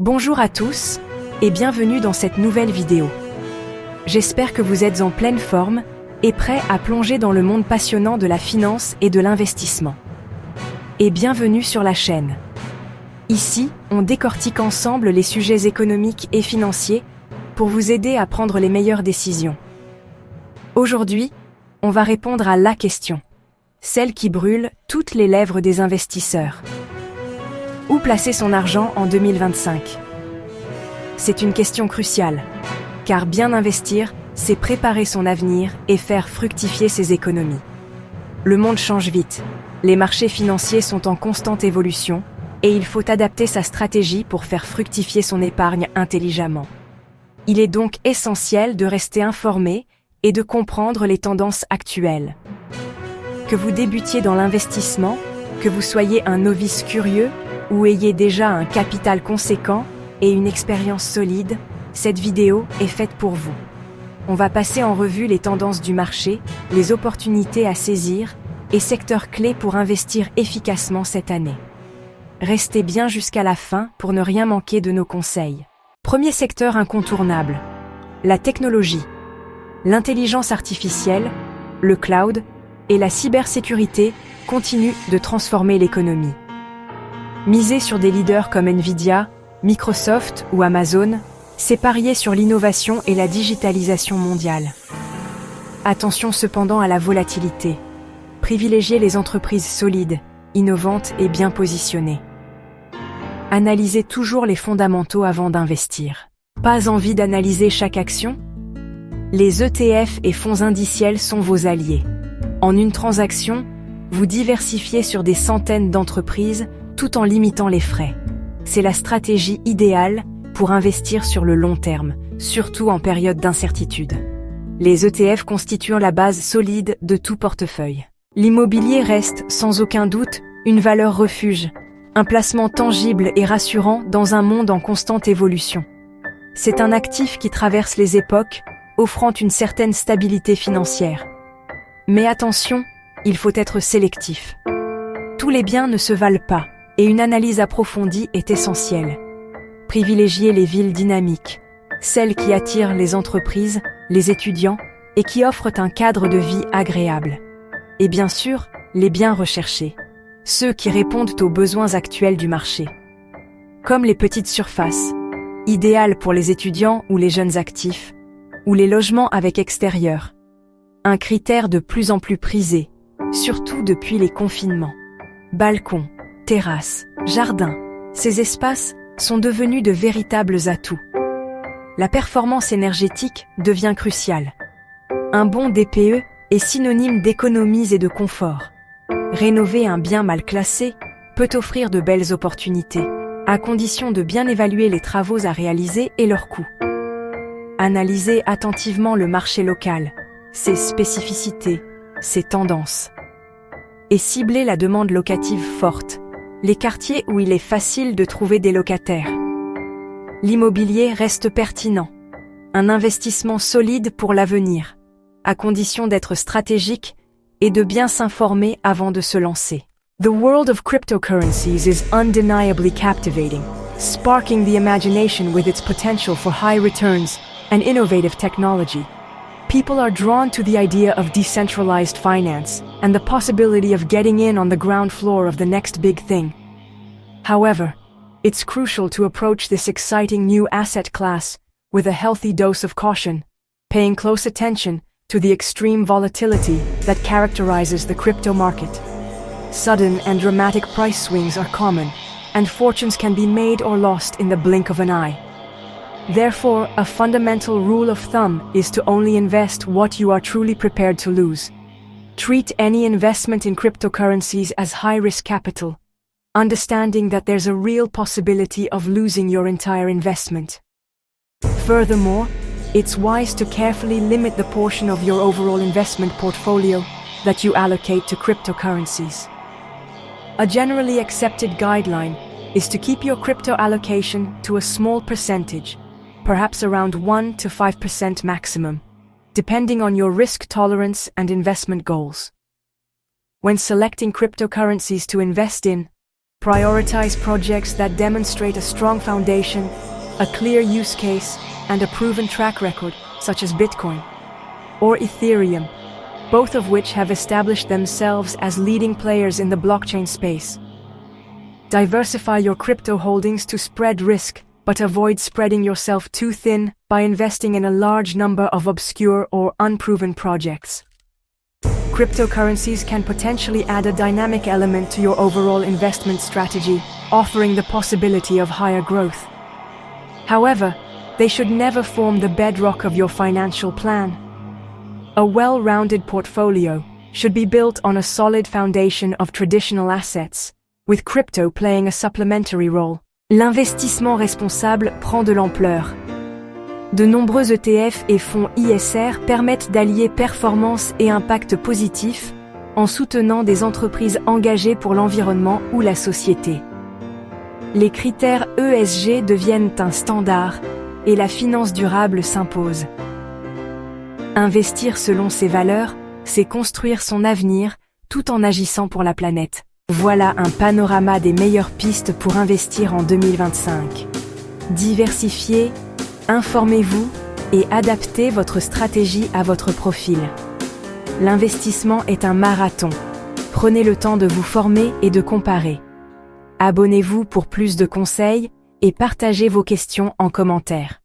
Bonjour à tous et bienvenue dans cette nouvelle vidéo. J'espère que vous êtes en pleine forme et prêts à plonger dans le monde passionnant de la finance et de l'investissement. Et bienvenue sur la chaîne. Ici, on décortique ensemble les sujets économiques et financiers pour vous aider à prendre les meilleures décisions. Aujourd'hui, on va répondre à la question, celle qui brûle toutes les lèvres des investisseurs. Où placer son argent en 2025? C'est une question cruciale, car bien investir, c'est préparer son avenir et faire fructifier ses économies. Le monde change vite, les marchés financiers sont en constante évolution, et il faut adapter sa stratégie pour faire fructifier son épargne intelligemment. Il est donc essentiel de rester informé et de comprendre les tendances actuelles. Que vous débutiez dans l'investissement, que vous soyez un novice curieux, ou ayez déjà un capital conséquent et une expérience solide, cette vidéo est faite pour vous. On va passer en revue les tendances du marché, les opportunités à saisir et secteurs clés pour investir efficacement cette année. Restez bien jusqu'à la fin pour ne rien manquer de nos conseils. Premier secteur incontournable, la technologie, l'intelligence artificielle, le cloud et la cybersécurité continuent de transformer l'économie. Miser sur des leaders comme Nvidia, Microsoft ou Amazon, c'est parier sur l'innovation et la digitalisation mondiale. Attention cependant à la volatilité. Privilégiez les entreprises solides, innovantes et bien positionnées. Analysez toujours les fondamentaux avant d'investir. Pas envie d'analyser chaque action? Les ETF et fonds indiciels sont vos alliés. En une transaction, vous diversifiez sur des centaines d'entreprises tout en limitant les frais. C'est la stratégie idéale pour investir sur le long terme, surtout en période d'incertitude. Les ETF constituent la base solide de tout portefeuille. L'immobilier reste, sans aucun doute, une valeur refuge, un placement tangible et rassurant dans un monde en constante évolution. C'est un actif qui traverse les époques, offrant une certaine stabilité financière. Mais attention, il faut être sélectif. Tous les biens ne se valent pas, et une analyse approfondie est essentielle. Privilégiez les villes dynamiques, celles qui attirent les entreprises, les étudiants, et qui offrent un cadre de vie agréable. Et bien sûr, les biens recherchés, ceux qui répondent aux besoins actuels du marché. Comme les petites surfaces, idéales pour les étudiants ou les jeunes actifs, ou les logements avec extérieur. Un critère de plus en plus prisé, surtout depuis les confinements. Balcons, terrasses, jardins, ces espaces sont devenus de véritables atouts. La performance énergétique devient cruciale. Un bon DPE est synonyme d'économies et de confort. Rénover un bien mal classé peut offrir de belles opportunités, à condition de bien évaluer les travaux à réaliser et leurs coûts. Analysez attentivement le marché local, ses spécificités, ses tendances. Et ciblez la demande locative forte, les quartiers où il est facile de trouver des locataires. L'immobilier reste pertinent, un investissement solide pour l'avenir, à condition d'être stratégique et de bien s'informer avant de se lancer. The world of cryptocurrencies is undeniably captivating, sparking the imagination with its potential for high returns and innovative technology. People are drawn to the idea of decentralized finance and the possibility of getting in on the ground floor of the next big thing. However, it's crucial to approach this exciting new asset class with a healthy dose of caution, paying close attention to the extreme volatility that characterizes the crypto market. Sudden and dramatic price swings are common, and fortunes can be made or lost in the blink of an eye. Therefore, a fundamental rule of thumb is to only invest what you are truly prepared to lose. Treat any investment in cryptocurrencies as high-risk capital, understanding that there's a real possibility of losing your entire investment. Furthermore, it's wise to carefully limit the portion of your overall investment portfolio that you allocate to cryptocurrencies. A generally accepted guideline is to keep your crypto allocation to a small percentage, perhaps around 1 to 5% maximum, depending on your risk tolerance and investment goals. When selecting cryptocurrencies to invest in, Prioritize projects that demonstrate a strong foundation, a clear use case, and a proven track record, such as Bitcoin or Ethereum, both of which have established themselves as leading players in the blockchain space. Diversify your crypto holdings to spread risk, but avoid spreading yourself too thin by investing in a large number of obscure or unproven projects. Cryptocurrencies can potentially add a dynamic element to your overall investment strategy, offering the possibility of higher growth. However, they should never form the bedrock of your financial plan. A well-rounded portfolio should be built on a solid foundation of traditional assets, with crypto playing a supplementary role. L'investissement responsable prend de l'ampleur. De nombreux ETF et fonds ISR permettent d'allier performance et impact positif en soutenant des entreprises engagées pour l'environnement ou la société. Les critères ESG deviennent un standard et la finance durable s'impose. Investir selon ses valeurs, c'est construire son avenir tout en agissant pour la planète. Voilà un panorama des meilleures pistes pour investir en 2025. Diversifiez, informez-vous et adaptez votre stratégie à votre profil. L'investissement est un marathon. Prenez le temps de vous former et de comparer. Abonnez-vous pour plus de conseils et partagez vos questions en commentaire.